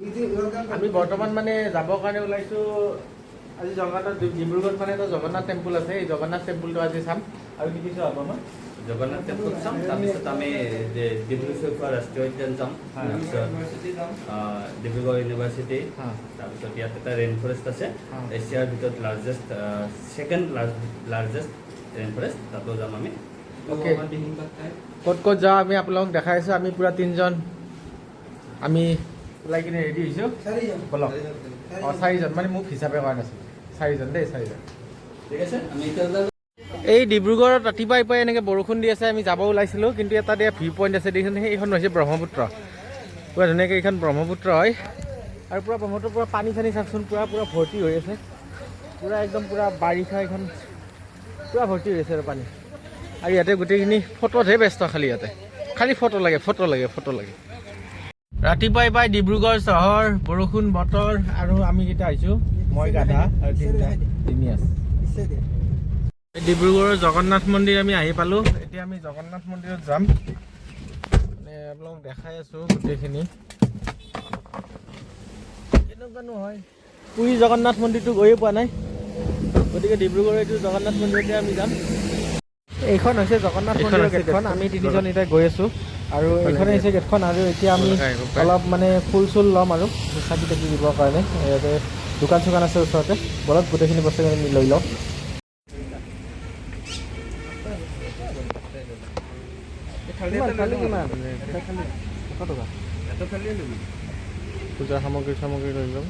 আমি বৰ্তমান মানে যাবৰ কাৰণে ওলাইছোঁ আজি জগন্নাথ ডিব্ৰুগড়ত মানে এটা জগন্নাথ টেম্পল আছে এই জগন্নাথ টেম্পলটো আজি চাম আৰু কি কিছু হ'ব আমাৰ জগন্নাথ টেম্পল চাম তাৰপিছত আমি ডিব্ৰু চৈখোৱা ৰাষ্ট্ৰীয় উদ্যান যাম তাৰপিছত ডিব্ৰুগড় ইউনিভাৰ্চিটি তাৰপিছত ইয়াত এটা ৰেইন ফৰেষ্ট আছে এছিয়াৰ ভিতৰত ছেকেণ্ড লাৰ্জেষ্ট ৰেইন ফৰেষ্ট তাতো যাম আমি অ'কে ক'ত ক'ত যাওঁ আমি আপোনালোকক দেখাই আছোঁ আমি পূৰা তিনিজন আমি ওলাই কিনে ৰেডি হৈছোঁ বলক অঁ চাৰিজন মানে মোক হিচাপে কৰা নাছিল চাৰিজন দেই চাৰিজন ঠিক আছে আমি এতিয়া এই ডিব্ৰুগড়ত ৰাতিপুৱাই পুৱাই এনেকৈ বৰষুণ দি আছে আমি যাব ওলাইছিলোঁ কিন্তু এটা দিয়া ভিউ পইণ্ট আছে দেখিছোঁ সেইখন হৈছে ব্ৰহ্মপুত্ৰ পূৰা ধুনীয়াকৈ এইখন ব্ৰহ্মপুত্ৰ হয় আৰু পূৰা ব্ৰহ্মপুত্ৰ পূৰা পানী চানী চাওকচোন পূৰা ভৰ্তি হৈ আছে পূৰা একদম পূৰা বাৰিষা এইখন পূৰা ভৰ্তি হৈ আছে আৰু পানী আৰু ইয়াতে গোটেইখিনি ফটোতহে ব্যস্ত খালি ইয়াতে খালি ফটো লাগে ৰাতিপুৱাই পাই ডিব্ৰুগড় চহৰ বৰষুণ বতৰ আৰু আমি কেইটা আহিছোঁ মই গাধা আৰু তিনি আছে ডিব্ৰুগড়ৰ জগন্নাথ মন্দিৰ আমি আহি পালোঁ এতিয়া আমি জগন্নাথ মন্দিৰত যাম মানে আপোনালোকক দেখাই আছোঁ গোটেইখিনি কেনেকুৱানো হয় পুৰী জগন্নাথ মন্দিৰটো গৈয়ে পোৱা নাই গতিকে ডিব্ৰুগড়ৰ এইটো জগন্নাথ মন্দিৰতে আমি যাম এইখন হৈছে জগন্নাথ মন্দিৰৰ গেটখন আমি তিনিজন এতিয়া গৈ আছোঁ আৰু এইখনে হৈছে গেটখন আৰু এতিয়া আমি অলপ মানে ফুল চুল ল'ম আৰু চাকি তাকি দিবৰ কাৰণে ইয়াতে দোকান চোকান আছে ওচৰতে বলক গোটেইখিনি বস্তু আমি লৈ লওঁ পূজাৰ সামগ্ৰী লৈ ল'ম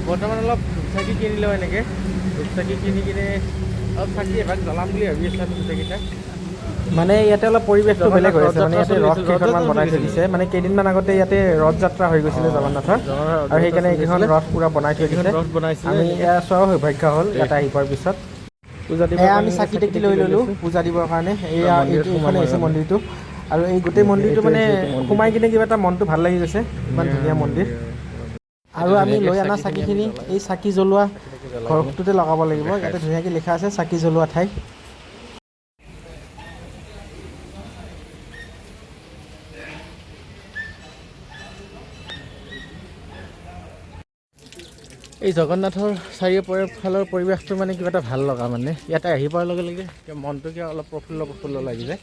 বৰ্তমান অলপ ধূপচাকি কিনিলোঁ এনেকৈ ধূপচাকি কিনি কিনে অলপ চাকি এভাগ জ্বলাম বুলি ভাবি আছোঁ আমি গোটেইকেইটা মানে ইয়াতে অলপ পৰিৱেশটো বেলেগ হৈ আছে মানে ইয়াতে ৰথ কেইখনমান বনাই থৈ দিছে মানে কেইদিনমান আগতে ইয়াতে ৰথ যাত্ৰা হৈ গৈছিলে জগন্নাথৰ আৰু সেইকাৰণে এইকেইখন ৰথ পূৰা বনাই থৈ দিছে আমি এয়া চোৱাও সৌভাগ্য হ'ল ইয়াতে আহি পোৱাৰ পিছত পূজা দিব আমি চাকি তাকি লৈ ল'লোঁ পূজা দিবৰ কাৰণে এয়া এইখনে হৈছে মন্দিৰটো আৰু এই গোটেই মন্দিৰটো মানে সোমাই কিনে কিবা এটা মনটো ভাল লাগি গৈছে ইমান ধুনীয়া মন্দিৰ আৰু আমি লৈ অনা চাকিখিনি এই চাকি জ্বলোৱা ঘৰটোতে লগাব লাগিব ইয়াতে ধুনীয়াকৈ লিখা আছে চাকি জ্বলোৱা ঠাই এই জগন্নাথৰ চাৰিওফালৰ পৰিৱেশটো মানে কিবা এটা ভাল লগা মানে ইয়াতে আহি পোৱাৰ লগে লগে মনটো কিবা অলপ প্ৰফুল্ল লাগি যায়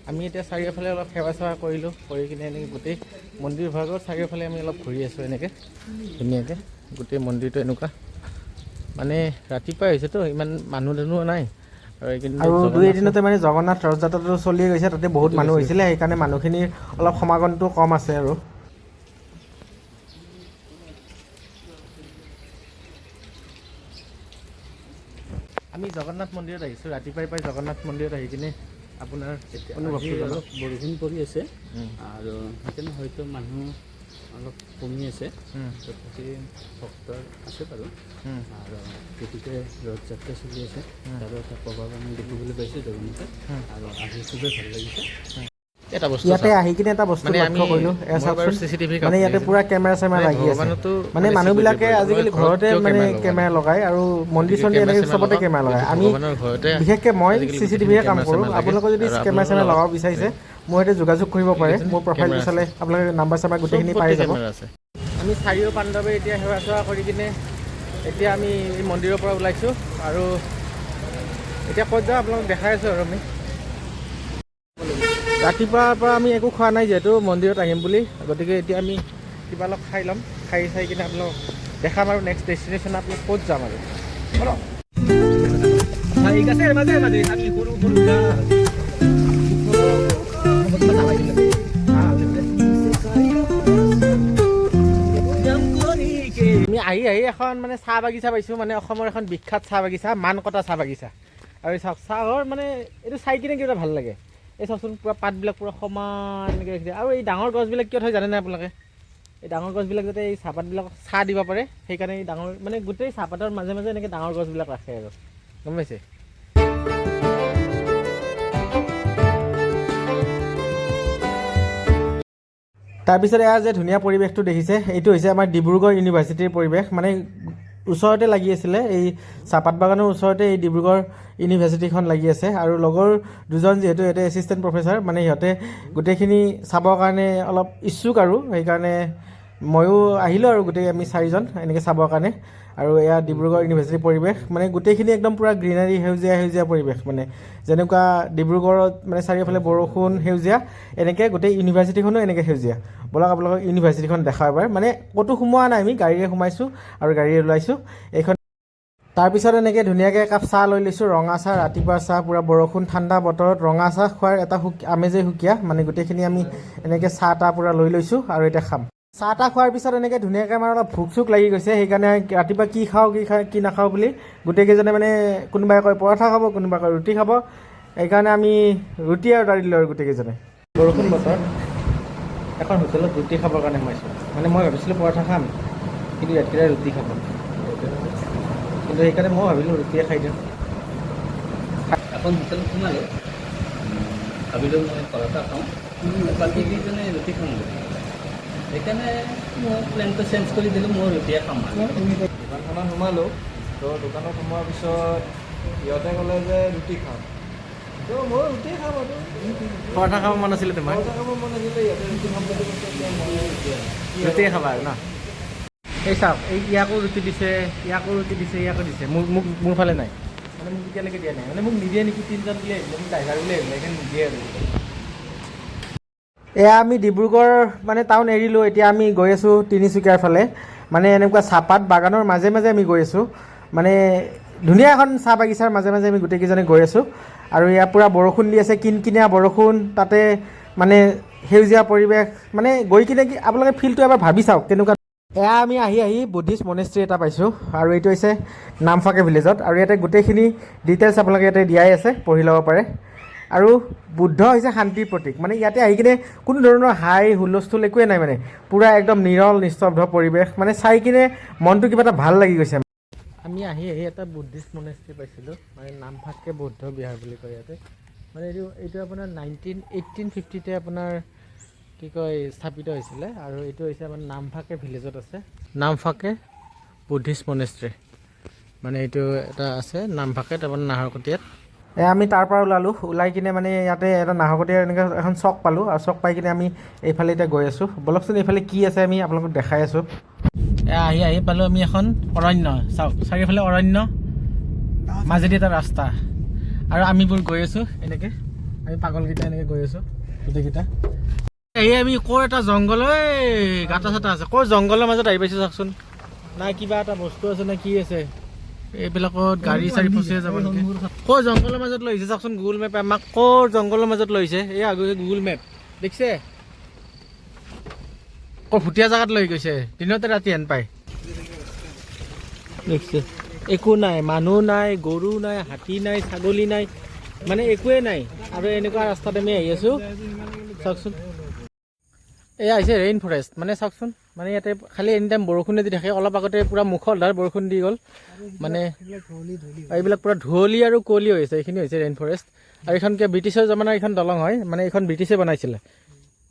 আমি এতিয়া চাৰিওফালে অলপ সেৱা চেৱা কৰিলোঁ কৰি কিনে এনেকৈ গোটেই মন্দিৰ ভাগৰ চাৰিওফালে আমি অলপ ঘূৰি আছোঁ এনেকৈ ধুনীয়াকৈ গোটেই মন্দিৰটো এনেকুৱা মানে ৰাতিপুৱাই হৈছেতো ইমান মানুহ নাই আৰু দুই এদিনতে মানে জগন্নাথ ৰথ যাত্ৰাটো চলিয়ে গৈছে তাতে বহুত মানুহ হৈছিলে সেইকাৰণে মানুহখিনিৰ অলপ সমাগমটো কম আছে আৰু আমি জগন্নাথ মন্দিৰত আহিছোঁ ৰাতিপুৱাই পাই জগন্নাথ মন্দিৰত আহি কিনে আপোনাৰ অনুভৱটো অলপ বৰষুণ পৰি আছে আৰু সেইকাৰণে হয়তো মানুহ অলপ কমি আছে তথাপি ভক্ত আছে বাৰু আৰু গতিকে ৰথ যাত্ৰা চলি আছে তাৰো এটা প্ৰভাৱ আমি দেখিবলৈ পাইছোঁ জগন্নাথত আৰু আহি খুবেই ভাল লাগিছে এটা বস্তু ইয়াতে আহি কিনে এটা বস্তু লক্ষ্য কৰিলোঁ মানে ইয়াতে পুৰা কেমেৰা চেমেৰা লাগি আছে মানে মানুহবিলাকে আজিকালি ঘৰতে মানে কেমেৰা লগায় আৰু মন্দিৰ চন্দিৰ এনেকৈ চবতে কেমেৰা লগায় আমি বিশেষকৈ মই CCTVহে কাম কৰোঁ আপোনালোকে যদি কেমেৰা চেমেৰা লগাব বিচাৰিছে মোৰ সৈতে যোগাযোগ কৰিব পাৰে মোৰ প্ৰফাইলটো চালে আপোনালোকে নাম্বাৰ চাম্বাৰ গোটেইখিনি পাই যাব আমি চাৰিও পাণ্ডৱে এতিয়া সেৱা চেৱা কৰি কিনে এতিয়া আমি এই মন্দিৰৰ পৰা ওলাইছোঁ আৰু এতিয়া ক'ত যাওঁ আপোনালোকক দেখাই আছোঁ আৰু আমি ৰাতিপুৱাৰ পৰা আমি একো খোৱা নাই যিহেতু মন্দিৰত আহিম বুলি গতিকে এতিয়া আমি কিবা অলপ খাই ল'ম খাই চাই কিনে আপোনালোকক দেখাম আৰু নেক্সট ডেষ্টিনেশ্যন আপুনি ক'ত যাম আৰু আমি আহি এখন মানে চাহ বাগিচা পাইছোঁ মানে অসমৰ এখন বিখ্যাত চাহ বাগিচা মানকটা চাহ বাগিচা আৰু চাওক চাহৰ মানে এইটো চাই কিনে কিবা ভাল লাগে এই চাওকচোন পূৰা পাতবিলাক পূৰা সমান এনেকৈ ৰাখিছে আৰু এই ডাঙৰ গছবিলাক কিয় থয় জানেনে আপোনালোকে এই ডাঙৰ গছবিলাক যাতে এই চাহপাতবিলাকক চাহ দিব পাৰে সেইকাৰণে এই ডাঙৰ মানে গোটেই চাহপাতৰ মাজে মাজে এনেকৈ ডাঙৰ গছবিলাক ৰাখে আৰু গম পাইছে তাৰপিছত এয়া যে ধুনীয়া পৰিৱেশটো দেখিছে এইটো হৈছে আমাৰ ডিব্ৰুগড় ইউনিভাৰ্চিটিৰ পৰিৱেশ মানে ওচৰতে লাগি আছিলে, এই চাহপাত বাগানৰ ওচৰতে এই ডিব্ৰুগড় ইউনিভাৰ্চিটিখন লাগি আছে। আৰু লগৰ দুজন যিহেতু ইয়াতে এছিষ্টেণ্ট প্ৰফেচাৰ, মানে সিহঁতে গোটেইখিনি চাবৰ কাৰণে অলপ ইচ্ছুক, আৰু সেইকাৰণে ময়ো আহিলোঁ আৰু গোটেই আমি 4জন এনেকৈ চাবৰ কাৰণে। আৰু এয়া ডিব্ৰুগড় ইউনিভাৰ্চিটিৰ পৰিৱেশ, মানে গোটেইখিনি একদম পূৰা গ্ৰীনাৰী, সেউজীয়া সেউজীয়া পৰিৱেশ, মানে যেনেকুৱা ডিব্ৰুগড়ত মানে চাৰিওফালে বৰষুণ সেউজীয়া, এনেকৈ গোটেই ইউনিভাৰ্চিটিখনো এনেকৈ সেউজীয়া। ব'লক আপোনালোকক ইউনিভাৰ্চিটিখন দেখাওঁ এবাৰ। মানে ক'তো সোমোৱা নাই, আমি গাড়ীৰে সোমাইছোঁ আৰু গাড়ীৰে ওলাইছোঁ। এইখন তাৰপিছত এনেকৈ ধুনীয়াকৈ একাপ চাহ লৈ লৈছোঁ, ৰঙা চাহ, ৰাতিপুৱাৰ চাহ, পূৰা বৰষুণ ঠাণ্ডা বতৰত ৰঙা চাহ খোৱাৰ এটা আমেজেই সুকীয়া। মানে গোটেইখিনি আমি এনেকৈ চাহ তাহ পূৰা লৈ লৈছোঁ আৰু এতিয়া খাম। চাহ তাহ খোৱাৰ পিছত এনেকৈ ধুনীয়াকৈ আমাৰ অলপ ভোক চোক লাগি গৈছে, সেইকাৰণে ৰাতিপুৱা কি খাওঁ কি নাখাওঁ বুলি গোটেইকেইজনে মানে কোনোবাই কয় পৰঠা খাব, কোনোবাই কয় ৰুটি খাব, সেইকাৰণে আমি ৰুটি অৰ্ডাৰ দিলোঁ আৰু গোটেইকেইজনে। বৰষুণ বতৰ এখন হোটেলত ৰুটি খাবৰ কাৰণে সোমাইছোঁ। মানে মই ভাবিছিলোঁ পৰঠা খাম, কিন্তু ইয়াতকেইটা ৰুটি খাব, কিন্তু সেইকাৰণে মই ভাবিলোঁ ৰুটিয়ে খাই দিওঁ। এখন হোটেলত সোমালোঁ, ভাবিলোঁ মই পৰঠা খাওঁ, বাকী কেইজনে ৰুটি খাম বুলি। সেইকাৰণে মই প্লেনটো চেঞ্জ কৰি দিলোঁ, মই ৰুটিয়ে খাম। দোকানখনত সোমালোঁ, তো দোকানত সোমোৱাৰ পিছত সিহঁতে ক'লে যে ৰুটি খাম, তো মই ৰুটিয়ে খাম আৰু। পৰঠা খাব মন আছিলে তোমাৰ? পৰঠা খাব মন আছিলে, সিহঁতে ৰুটি খাম বুলি কৈছে, এতিয়া মই ৰুটিয়ে খাবা আৰু ন? এই চাওক, এই ইয়াকো ৰুটি দিছে, ইয়াকো ৰুটি দিছে, ইয়াকো দিছে, মোৰ ফালে নাই, মানে মোক এতিয়ালৈকে দিয়া নাই। মানে মোক নিদিয়ে নেকি, 3জন বুলি আহিলে, মোক ড্ৰাইভাৰ বুলি আহিলে, সেইকাৰণে নিদিয়ে আৰু। এয়া আমি ডিব্ৰুগড় মানে টাউন এৰিলোঁ, এতিয়া আমি গৈ আছোঁ তিনিচুকীয়াৰ ফালে। মানে এনেকুৱা চাহপাত বাগানৰ মাজে মাজে আমি গৈ আছোঁ, মানে ধুনীয়া এখন চাহ বাগিচাৰ মাজে মাজে আমি গোটেইকেইজনে গৈ আছোঁ। আৰু ইয়াৰ পূৰা বৰষুণ দি আছে, কিনকিনীয়া বৰষুণ, তাতে মানে সেউজীয়া পৰিৱেশ, মানে গৈ কিনে কি আপোনালোকে ফিলটো এবাৰ ভাবি চাওক কেনেকুৱা। এয়া আমি আহি বুদ্ধিষ্ট মনেষ্ট্ৰী এটা পাইছোঁ, আৰু এইটো হৈছে নামফাকে ভিলেজত। আৰু ইয়াতে গোটেইখিনি ডিটেইলছ আপোনালোকে ইয়াতে দিয়াই আছে, পঢ়ি ল'ব পাৰে। আৰু বুদ্ধ হৈছে শান্তিৰ প্ৰতীক, মানে ইয়াতে আহি কিনে কোনো ধৰণৰ হাই হুলস্থুল একোৱে নাই, মানে পূৰা একদম নিৰল নিস্তব্ধ পৰিৱেশ, মানে চাই কিনে মনটো কিবা এটা ভাল লাগি গৈছে। আমি আহি এটা বুদ্ধিষ্ট মনেষ্ট্ৰী পাইছিলোঁ, মানে নামফাকে বৌদ্ধ বিহাৰ বুলি কয় ইয়াতে। মানে এইটো আপোনাৰ 1850তে আপোনাৰ কি কয় স্থাপিত হৈছিলে, আৰু এইটো হৈছে আমাৰ নামফাকে ভিলেজত আছে, নামফাকে বুদ্ধিষ্ট মনেষ্ট্ৰী। মানে এইটো এটা আছে নামফাকে, তাৰমানে নাহৰকটীয়াত। আমি তাৰ পৰা ওলাই কিনে মানে ইয়াতে এটা নাহৰকটীয়াৰ এনেকৈ এখন চক পালোঁ, আৰু চক পাই কিনে আমি এইফালে এতিয়া গৈ আছোঁ। বলকচোন এইফালে কি আছে আমি আপোনালোকক দেখাই আছোঁ। আহি পালোঁ আমি এখন অৰণ্য, চাওক চাৰিওফালে অৰণ্য, মাজেদি এটা ৰাস্তা, আৰু আমিবোৰ গৈ আছোঁ এনেকৈ, আমি পাগলকেইটা এনেকৈ গৈ আছোঁ গোটেইকেইটা। আমি ক'ৰ এটা জংঘল, গাঁটা চাটা আছে, ক'ৰ জংঘলৰ মাজত আহি পাইছোঁ চাওকচোন। নাই কিবা এটা বস্তু আছে নে কি আছে, এইবিলাকত গাড়ী চাড়ী ফচিয়ে যাব নেকি। ক'ৰ জংঘলৰ মাজত লৈ আহিছে চাওকচোন, গুগল মেপে আমাক ক'ৰ জংঘলৰ মাজত লৈ আহিছে। এই আগতে গুগল মেপ দেখিছে, ক'ৰ ভুটীয়া জেগাত লৈ গৈছে, দিনতে ৰাতি হেন পায়। দেখিছে, একো নাই, মানুহ নাই, গৰু নাই, হাতী নাই, ছাগলী নাই, মানে একোৱেই নাই। আৰু এনেকুৱা ৰাস্তাত আমি আহি আছোঁ চাওকচোন। এয়া হৈছে ৰেইন ফৰেষ্ট, মানে চাওকচোন, মানে ইয়াতে খালি এনি টাইম বৰষুণে দি থাকে। অলপ আগতে পূৰা মুখলধাৰ বৰষুণ দি গ'ল, মানে এইবিলাক পূৰা ধুঁৱলি আৰু কুঁৱলী হৈছে। এইখিনি হৈছে ৰেইন ফৰেষ্ট। আৰু এইখন কিয় ব্ৰিটিছৰ জমানাৰ এইখন দলং হয়, মানে এইখন ব্ৰিটিছে বনাইছিলে,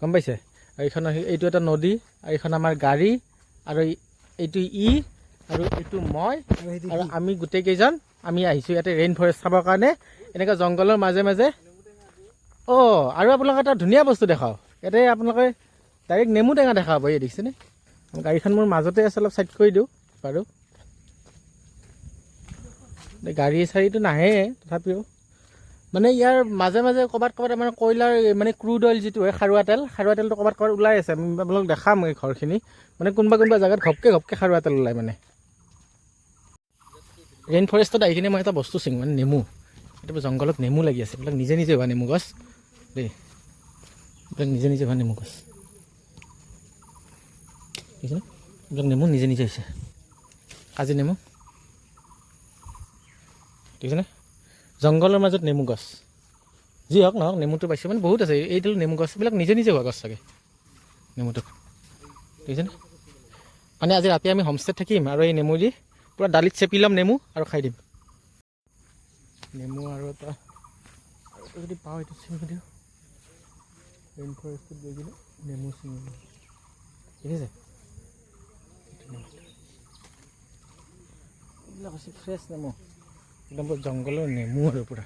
গম পাইছে। আৰু এইটো এটা নদী, আৰু এইখন আমাৰ গাড়ী, আৰু এইটো আৰু এইটো মই, আৰু আমি গোটেইকেইজন আমি আহিছোঁ ইয়াতে ৰেইন ফৰেষ্ট চাবৰ কাৰণে, এনেকুৱা জংঘলৰ মাজে মাজে। আৰু আপোনালোকে এটা ধুনীয়া বস্তু দেখাওঁ, ইয়াতে আপোনালোকে ডাইৰেক্ট নেমু টেঙা দেখা পাব। এই দেখিছেনে, গাড়ীখন মোৰ মাজতে আছে, অলপ চাইড কৰি দিওঁ বাৰু। গাড়ী চাড়ীটো নাহে, তথাপিও মানে ইয়াৰ মাজে মাজে ক'ৰবাত আমাৰ কয়লাৰ মানে ক্ৰুড অইল যিটো হয়, খাৰুৱা তেলটো ক'ৰবাত ওলাই আছে। আমি আপোনালোক দেখাম এই ঘৰখিনি, মানে কোনোবা জেগাত ঘপকৈ খাৰুৱা তেল ওলায়। মানে ৰেইন ফৰেষ্টত আহি কিনে মই এটা বস্তু চিং, মানে নেমু, এইটো জংঘলত নেমু লাগি আছে। এইবিলাক নিজে নিজে হোৱা নেমু গছ দেই, এইবিলাক নিজে নিজে হোৱা নেমু গছ দেখিছেনে, এইবিলাক নেমু নিজে নিজে হৈছে, কাজি নেমু দেখিছেনে, জংঘলৰ মাজত নেমু গছ। যি হওক নহওক, নেমুটো পাইছোঁ, মানে বহুত আছে। এইডাল নেমু গছ, এইবিলাক নিজে নিজে হোৱা গছ চাগে নেমুটো, দেখিছেনে। মানে আজি ৰাতি আমি হোমষ্টেত থাকিম, আৰু এই নেমু দি পূৰা দালিত চেপি ল'ম নেমু, আৰু খাই দিম নেমু। আৰু এটা যদি পাওঁ এইটো ছিঙি দিওঁ, ৰেইন ফৰেষ্টত গৈ কিনে নেমু ছিঙি দিওঁ, দেখিছে। এইবিলাক হৈছে ফ্ৰেছ নেমু একদম পুৰা জংঘলৰ নেমু আৰু পূৰা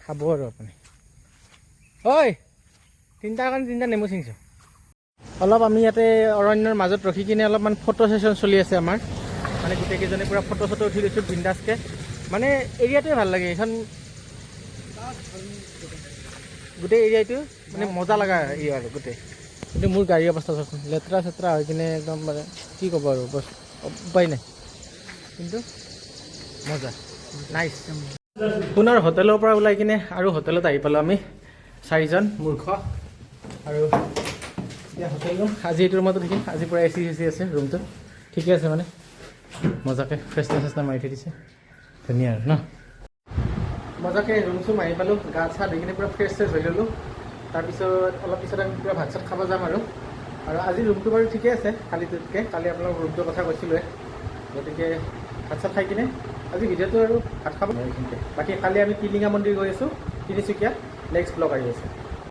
খাব আৰু আপুনি ঐ তিনিটা নেমু ছিঙিছোঁ অলপ আমি ইয়াতে অৰণ্যৰ মাজত ৰখি কিনে অলপমান ফটো ছেশ্যন চলি আছে আমাৰ মানে গোটেইকেইজনে পূৰা ফটো চটো উঠি লৈছোঁ বিন্দাছকৈ মানে এৰিয়াটোৱে ভাল লাগে এইখন গোটেই এৰিয়াটো মানে মজা লগা এৰিয়া আৰু গোটেই কিন্তু মোৰ গাড়ীৰ অৱস্থা চাওকচোন লেতেৰা চেতেৰা হৈ কিনে একদম মানে কি ক'ব আৰু বছ উপায় নাই কিন্তু মজা নাইচ পুনৰ হোটেলৰ পৰা ওলাই কিনে আৰু হোটেলত আহি পালোঁ আমি 4জন মূৰ্খ আৰু এতিয়া হোটেল ৰুম আজি এইটো ৰুমতো থাকিম আজি পূৰা এচি আছে ৰুমটো ঠিকে আছে মানে মজাকৈ ফ্ৰেছনা চেছনা মাৰি থৈ দিছে ধুনীয়া আৰু ন মজাকৈ ৰুম চুম আহি পালোঁ গা চা ধুই কিনে পূৰা ফ্ৰেছ হৈ ল'লোঁ তাৰপিছত অলপ পিছত আমি পূৰা ভাত চাত খাব যাম আৰু আজি ৰুমটো বাৰু ঠিকে আছে কালিটোতকৈ কালি আপোনালোক ৰুমটোৰ কথা কৈছিলোঁৱে গতিকে ভাত চাত খাই কিনে আজি ভিডিঅ'টো আৰু ভাত খাব এইখিনিতে বাকী কালি আমি টিলিঙা মন্দিৰ গৈ আছোঁ তিনিচুকীয়া নেক্সট ব্লগ আহি আছে